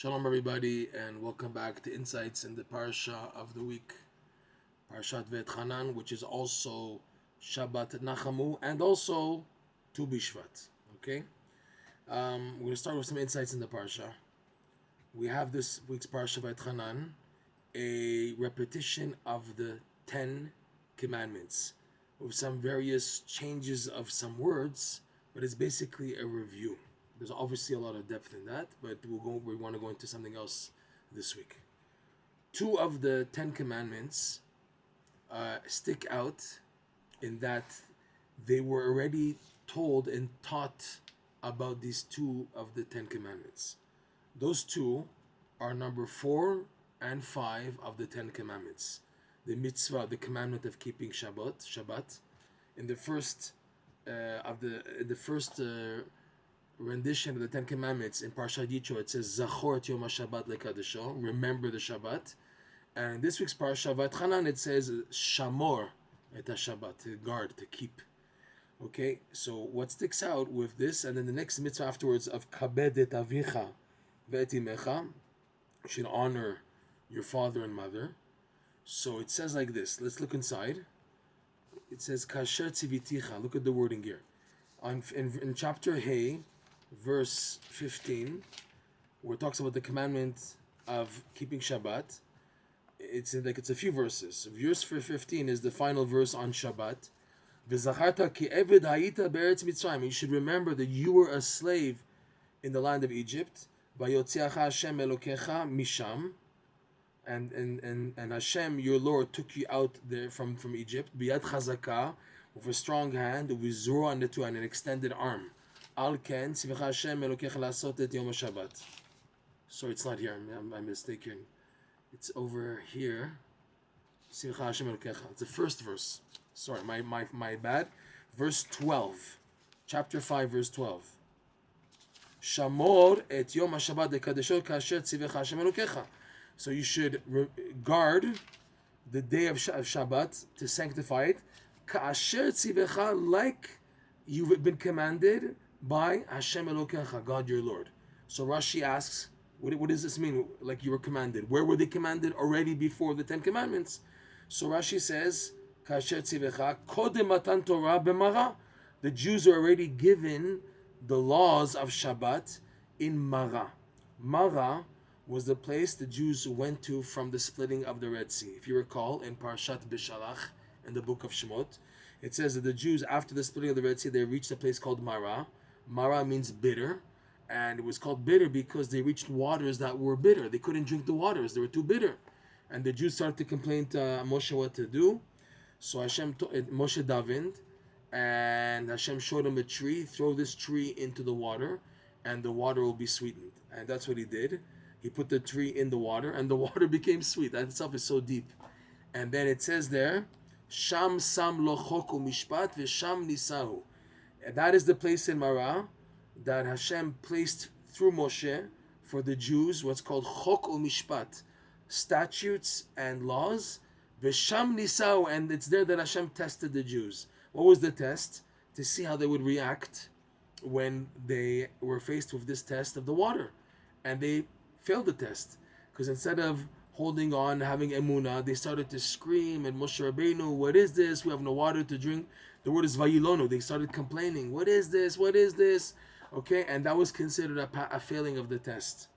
Shalom everybody, and welcome back to Insights in the Parsha of the week, Parshat VaEtchanan, which is also Shabbat Nachamu and also Tu Bishvat. Okay, we're going to start with some insights in the Parsha. We have this week's Parsha VaEtchanan, a repetition of the 10 Commandments with some various changes of some words, but it's basically a review. There's obviously a lot of depth in that, but we want to go into something else this week. Two of the 10 Commandments stick out in that they were already told and taught about these two of the 10 Commandments. Those two are number 4 and 5 of the 10 Commandments. The mitzvah, the commandment of keeping Shabbat. In the first rendition of the 10 Commandments in Parshat Yitro, it says Zachor et Yom HaShabbat lekadesho, remember the Shabbat. And in this week's Parsha VaEtchanan, it says Shamor et HaShabbat, to guard, to keep. Okay, so what sticks out with this, and then the next mitzvah afterwards of Kabed et Avicha ve'et imecha, you should honor your father and mother. So it says like this. Let's look inside. It says Kasher tziviticha. Look at the wording here. In chapter Hey, verse 15, where it talks about the commandment of keeping Shabbat, it's a few verses. Verse 15 is the final verse on Shabbat. V'zacharta ki eved hayita be'eretz Mitzrayim. You should remember that you were a slave in the land of Egypt. Vayotziacha Hashem Elokecha misham. And Hashem, your Lord, took you out there from Egypt. Biyad chazaka, with a strong hand, with zoro and an extended arm. Al ken tzivcha Hashem Elokecha lasot et yom Shabbat. Sorry, it's not here. I'm mistaken. It's over here. Tzivcha Hashem Elokecha. It's the first verse. Sorry, my bad. Verse 12, chapter 5, verse 12. Shamor et yom Shabbat dekadeshot kasher tzivcha Hashem Elokecha. So you should guard the day of Shabbat to sanctify it. Ka'asher tzivecha, like you've been commanded by Hashem Elokecha, God your Lord. So Rashi asks, what does this mean? Like you were commanded. Where were they commanded already before the 10 Commandments? So Rashi says, Ka'asher tzivecha, kodem matan Torah b'Marah. The Jews are already given the laws of Shabbat in Marah. Marah was the place the Jews went to from the splitting of the Red Sea. If you recall, in Parshat Beshalach, in the book of Shemot, it says that the Jews, after the splitting of the Red Sea, they reached a place called Marah. Marah means bitter, and it was called bitter because they reached waters that were bitter. They couldn't drink the waters, they were too bitter. And the Jews started to complain to Moshe what to do. So Moshe davened, and Hashem showed him a tree. Throw this tree into the water, and the water will be sweetened. And that's what he did. He put the tree in the water, and the water became sweet. That itself is so deep. And then it says there, Sham sam lo chok mishpat v'sham nisahu. And that is the place in Marah that Hashem placed through Moshe for the Jews, what's called chok mishpat, statutes and laws. V'sham nisahu, and it's there that Hashem tested the Jews. What was the test? To see how they would react when they were faced with this test of the water. And they failed the test, because instead of holding on, having emunah, they started to scream and Moshe Rabbeinu, what is this? We have no water to drink. The word is vayilonu. They started complaining, what is this? What is this? Okay, and that was considered a failing of the test.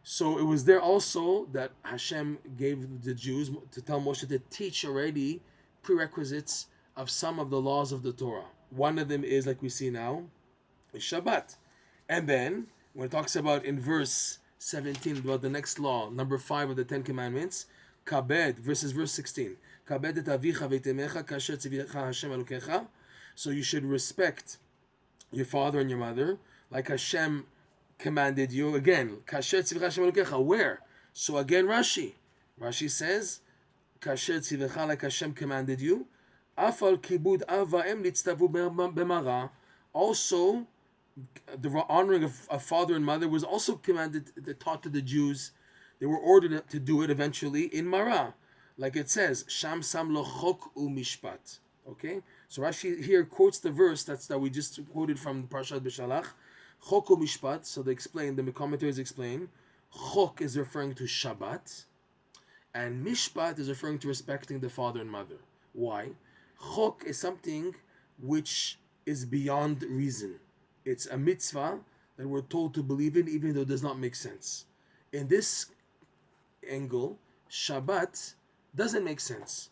So it was there also that Hashem gave the Jews to tell Moshe to teach already prerequisites of some of the laws of the Torah. One of them is, like we see now, is Shabbat. And then when it talks about in verse 17 about the next law, number 5 of the 10 Commandments, Kabed, verse 16. Kabed et avicha ve'et imecha kasher tzivcha Hashem Elokecha. So you should respect your father and your mother, like Hashem commanded you. Again, kasher tzivcha Hashem Elokecha. Where? So again, Rashi says, kasher tzivcha, like Hashem commanded you. Afal kibud av va'em nitztavu b'Marah. Also, the honoring of father and mother was also commanded, taught to the Jews. They were ordered to do it eventually in Marah, like it says, Sham sam lo chok mishpat. Okay, so Rashi here quotes the verse that we just quoted from Parshat Beshalach, chok mishpat. So they explain, the commentaries explain, Chok is referring to Shabbat, and mishpat is referring to respecting the father and mother. Why? Chok is something which is beyond reason. It's a mitzvah that we're told to believe in, even though it does not make sense. In this angle, Shabbat doesn't make sense.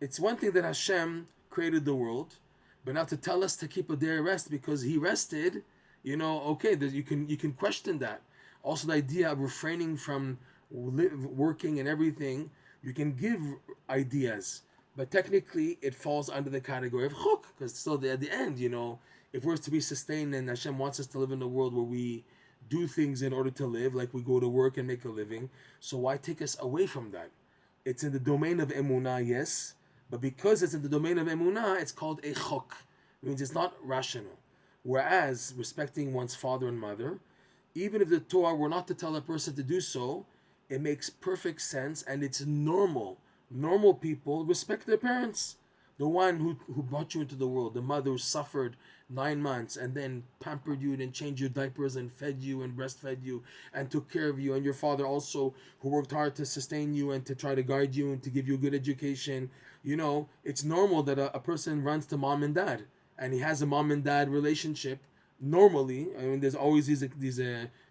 It's one thing that Hashem created the world, but now to tell us to keep a day of rest because He rested, okay, you can question that. Also, the idea of refraining from working and everything, you can give ideas, but technically it falls under the category of chok, because still at the end, if we're to be sustained and Hashem wants us to live in a world where we do things in order to live, like we go to work and make a living, so why take us away from that? It's in the domain of emunah, yes, but because it's in the domain of emunah, it's called a chok. It means it's not rational. Whereas respecting one's father and mother, even if the Torah were not to tell a person to do so, it makes perfect sense and it's normal. Normal people respect their parents. The one who brought you into the world, the mother who suffered 9 months and then pampered you and changed your diapers and fed you and breastfed you and took care of you, and your father also who worked hard to sustain you and to try to guide you and to give you a good education. It's normal that a person runs to mom and dad and he has a mom and dad relationship. Normally, there's always these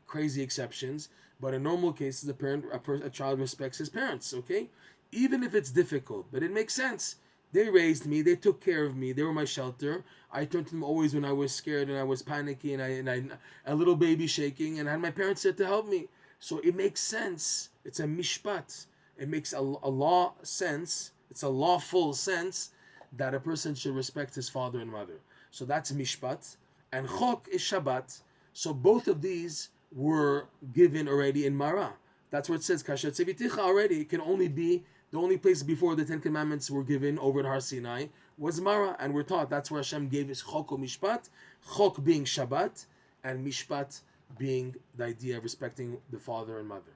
crazy exceptions, but in normal cases, a child respects his parents. Okay, even if it's difficult, but it makes sense. They raised me, they took care of me, they were my shelter. I turned to them always when I was scared and I was panicky and I a little baby shaking, and I had my parents there to help me. So it makes sense. It's a mishpat. It makes a law sense. It's a lawful sense that a person should respect his father and mother. So that's mishpat. And chok is Shabbat. So both of these were given already in Marah. That's where it says kasher tziviticha already. It can only be the only place before the 10 Commandments were given over at Har Sinai was Marah, and we're taught that's where Hashem gave his chok or mishpat. Chok being Shabbat, and mishpat being the idea of respecting the father and mother.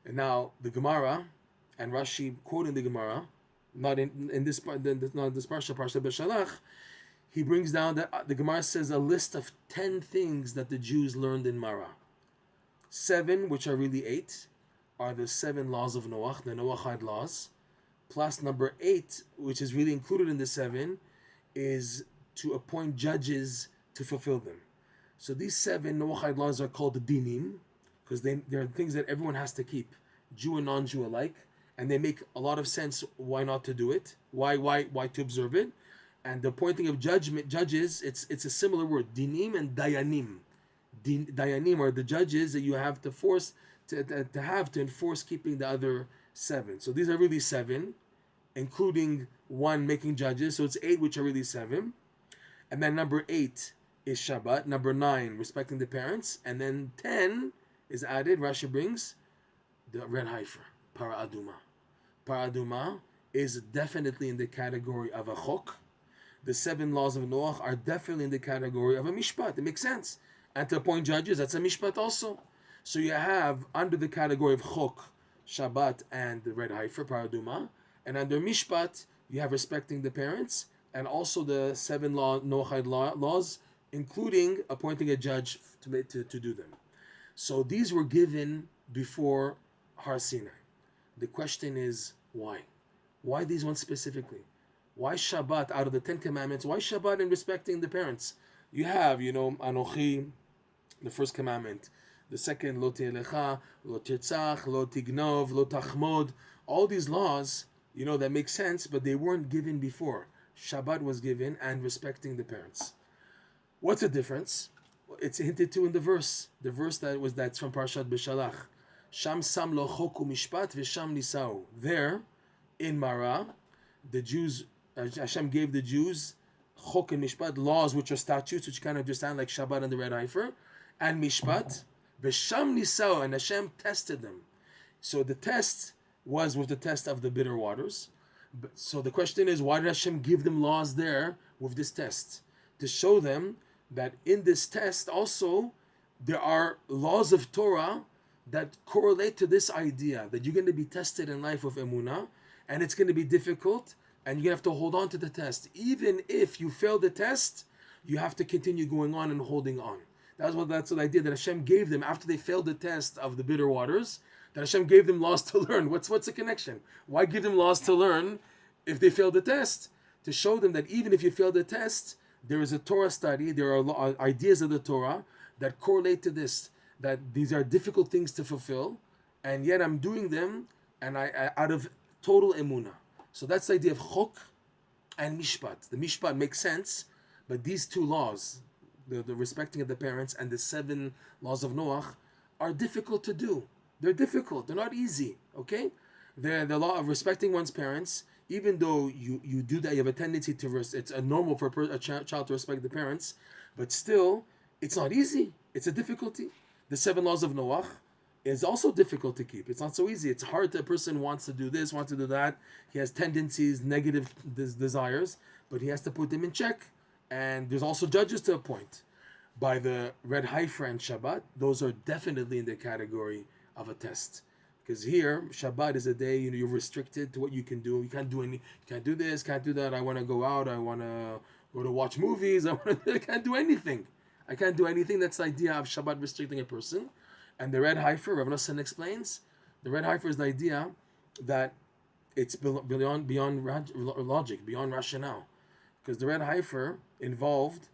And now the Gemara and Rashi quoting the Gemara, not in this part, not this Parshat VaEtchanan, he brings down that the Gemara says a list of 10 things that the Jews learned in Marah. 7, which are really 8, are the 7 laws of Noach, the Noachide laws, plus number 8, which is really included in the 7, is to appoint judges to fulfill them. So these 7 Noachide laws are called dinim, because they're things that everyone has to keep, Jew and non-Jew alike, and they make a lot of sense why not to do it, why to observe it. And the appointing of judges, it's a similar word, dinim and dayanim. Dayanim are the judges that you have to force to enforce keeping the other 7. So these are really 7, including 1 making judges. So it's 8, which are really 7. And then number 8 is Shabbat. Number 9, respecting the parents. And then 10 is added. Rashi brings the red heifer, Parah Aduma. Parah Aduma is definitely in the category of a chok. The 7 laws of Noach are definitely in the category of a mishpat. It makes sense. And to appoint judges, that's a mishpat also. So you have under the category of chok, Shabbat, and the red heifer, Parah Aduma. And under mishpat, you have respecting the parents, and also the 7 Noachide laws, including appointing a judge to do them. So these were given before Har Sinai. The question is, why? Why these ones specifically? Why Shabbat out of the 10 Commandments? Why Shabbat in respecting the parents? You have, Anochi, the first commandment. The second, Lo Te'elecha, Lo Tirtzach, Lo Tignov, Lo Tachmod. All these laws, that make sense, but they weren't given before. Shabbat was given and respecting the parents. What's the difference? It's hinted to in the verse. The verse that's from Parshat Beshalach. Sham sam lo choku mishpat v'sham nisau. There, in Marah, the Jews, Hashem gave the Jews chok and mishpat, laws which are statutes, which you kind of understand like Shabbat and the red heifer, and mishpat, v'sham nisau, and Hashem tested them. So the test was with the test of the bitter waters. So the question is, why did Hashem give them laws there with this test? To show them that in this test also, there are laws of Torah that correlate to this idea that you're going to be tested in life with emunah, and it's going to be difficult, and you have to hold on to the test. Even if you fail the test, you have to continue going on and holding on. That's what the idea that Hashem gave them after they failed the test of the bitter waters. That Hashem gave them laws to learn. What's the connection? Why give them laws to learn if they failed the test? To show them that even if you fail the test, there is a Torah study. There are ideas of the Torah that correlate to this. That these are difficult things to fulfill, and yet I'm doing them, and I out of total emunah. So that's the idea of chok and mishpat. The mishpat makes sense, but these two laws, the respecting of the parents and the 7 laws of Noach, are difficult to do. They're difficult. They're not easy. Okay, the law of respecting one's parents. Even though you do that, you have a tendency to it's normal for a child to respect the parents, but still, it's not easy. It's a difficulty. The 7 laws of Noach is also difficult to keep. It's not so easy. It's hard. A person wants to do this, wants to do that. He has tendencies, negative desires, but he has to put them in check. And there's also judges to a point. By the red heifer and Shabbat, those are definitely in the category of a test. Because here, Shabbat is a day, you're restricted to what you can do. You can't do this, can't do that. I want to go out. I want to go to watch movies. I can't do anything. I can't do anything. That's the idea of Shabbat restricting a person. And the red heifer, Rav Nosson explains, the red heifer is the idea that it's beyond logic, beyond rationale. Because the red heifer involved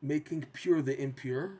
making pure the impure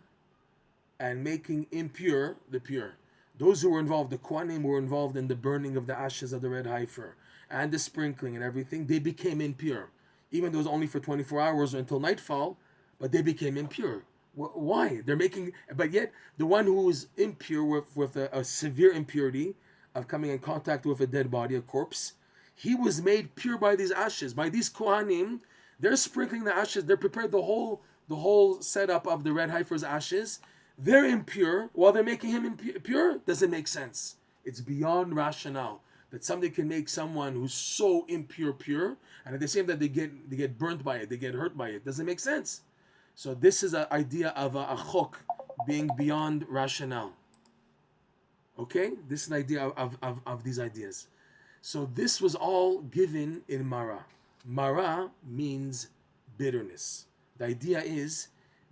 and making impure the pure. Those who were involved, the Kohanim were involved in the burning of the ashes of the red heifer and the sprinkling and everything, they became impure. Even though it was only for 24 hours or until nightfall, but they became impure. Why? But yet the one who is impure with a severe impurity of coming in contact with a dead body, a corpse, he was made pure by these ashes. By these Kohanim, they're sprinkling the ashes. They're prepared the whole setup of the red heifer's ashes. They're impure while they're making him impure. Doesn't make sense. It's beyond rationale that somebody can make someone who's so impure pure, and at the same time they get burnt by it, they get hurt by it. Doesn't make sense. So this is an idea of a chok being beyond rationale. Okay, this is an idea of these ideas. So this was all given in Marah. Marah means bitterness. The idea is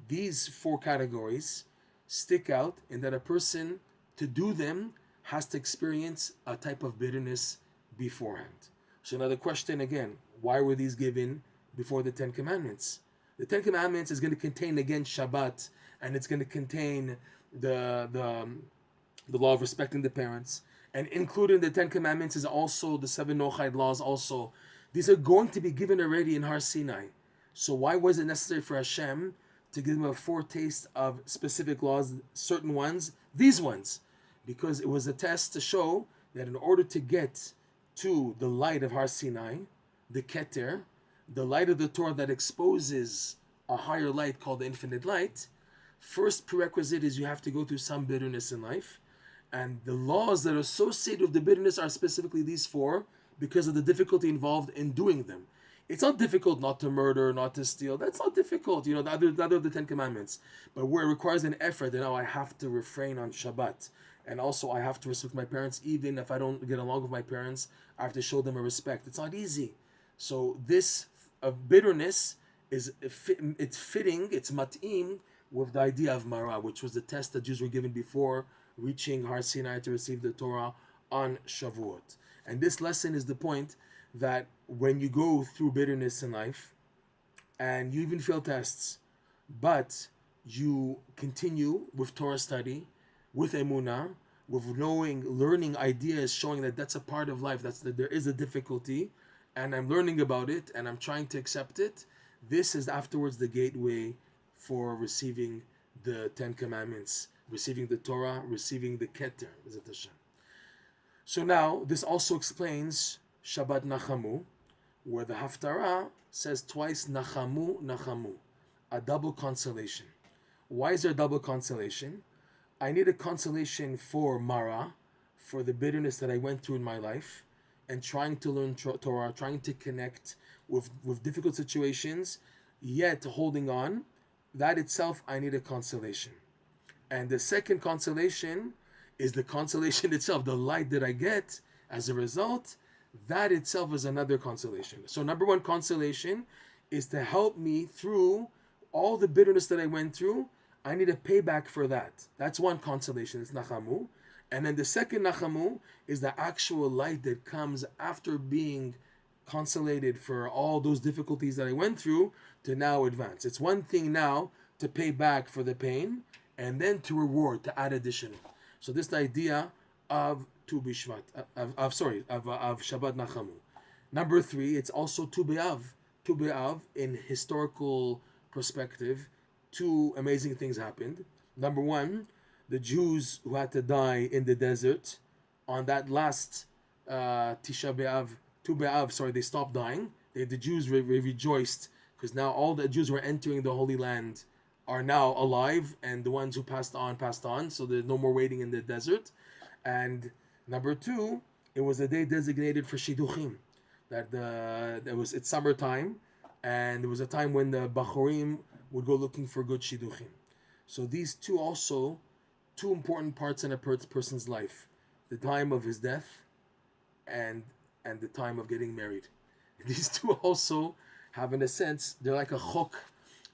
these 4 categories stick out in that a person, to do them, has to experience a type of bitterness beforehand. So now the question again, why were these given before the 10 Commandments? The 10 Commandments is going to contain again Shabbat, and it's going to contain the law of respecting the parents, and included in the 10 Commandments is also the 7 Noachide laws also. These are going to be given already in Har Sinai. So why was it necessary for Hashem to give them a foretaste of specific laws, certain ones, these ones? Because it was a test to show that in order to get to the light of Har Sinai, the Keter, the light of the Torah that exposes a higher light called the infinite light, first prerequisite is you have to go through some bitterness in life. And the laws that are associated with the bitterness are specifically these 4 because of the difficulty involved in doing them. It's not difficult not to murder, not to steal. That's not difficult, the other of the 10 Commandments. But where it requires an effort, I have to refrain on Shabbat. And also I have to respect my parents. Even if I don't get along with my parents, I have to show them a respect. It's not easy. So this bitterness it's fitting, it's mat'im with the idea of Marah, which was the test that Jews were given before reaching Har Sinai to receive the Torah on Shavuot. And this lesson is the point that when you go through bitterness in life, and you even fail tests, but you continue with Torah study, with emunah, with learning ideas, showing that that's a part of life, that there is a difficulty, and I'm learning about it, and I'm trying to accept it, this is afterwards the gateway for receiving the 10 Commandments, receiving the Torah, receiving the Keter. So now, this also explains Shabbat Nachamu, where the Haftarah says twice Nachamu, Nachamu, a double consolation. Why is there a double consolation? I need a consolation for Marah, for the bitterness that I went through in my life, and trying to learn Torah, trying to connect with difficult situations, yet holding on. That itself, I need a consolation. And the second consolation is the consolation itself, the light that I get as a result. That itself is another consolation. So number 1 consolation is to help me through all the bitterness that I went through. I need a payback for that. That's one consolation. It's Nachamu. And then the second Nachamu is the actual light that comes after being consolated for all those difficulties that I went through to now advance. It's one thing now to pay back for the pain and then to reward, to add additional. So this is the idea of Tu B'Shvat, of Shabbat Nachamu. Number 3, it's also Tu B'Av. Tu B'Av, in historical perspective, 2 amazing things happened. Number 1, the Jews who had to die in the desert, on that last Tu B'Av, they stopped dying. The Jews rejoiced because now all the Jews who were entering the Holy Land are now alive, and the ones who passed on, so there's no more waiting in the desert. And number 2, it was a day designated for Shidduchim. It's summertime, and there was a time when the Bachorim would go looking for good Shidduchim. So these two important parts in a person's life: the time of his death, and the time of getting married. These two also have, in a sense, they're like a chok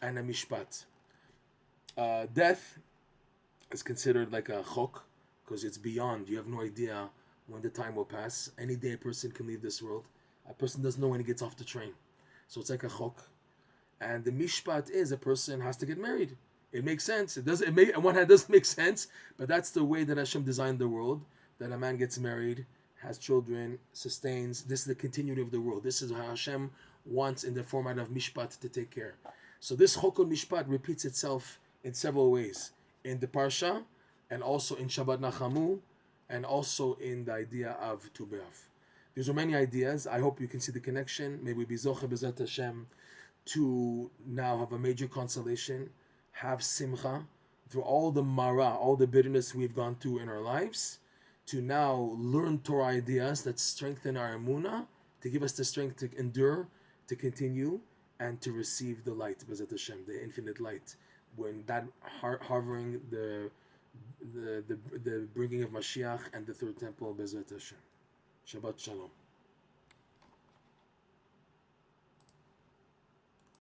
and a mishpat. Death is considered like a chok because it's beyond. You have no idea when the time will pass. Any day a person can leave this world. A person doesn't know when he gets off the train. So it's like a chok. And the mishpat is a person has to get married. It makes sense. On one hand, it doesn't make sense, but that's the way that Hashem designed the world, that a man gets married, has children, sustains. This is the continuity of the world. This is how Hashem wants in the format of mishpat to take care. So this chok and mishpat repeats itself in several ways. In the Parsha, and also in Shabbat Nachamu, and also in the idea of Tu B'Av. These are many ideas. I hope you can see the connection. May we be zoche b'ezrat Hashem to now have a major consolation, have simcha through all the Marah, all the bitterness we've gone through in our lives, to now learn Torah ideas that strengthen our emunah, to give us the strength to endure, to continue, and to receive the light, b'ezrat Hashem, the infinite light. When that harboring the bringing of Mashiach and the third temple, b'ezrat Hashem. Shabbat Shalom.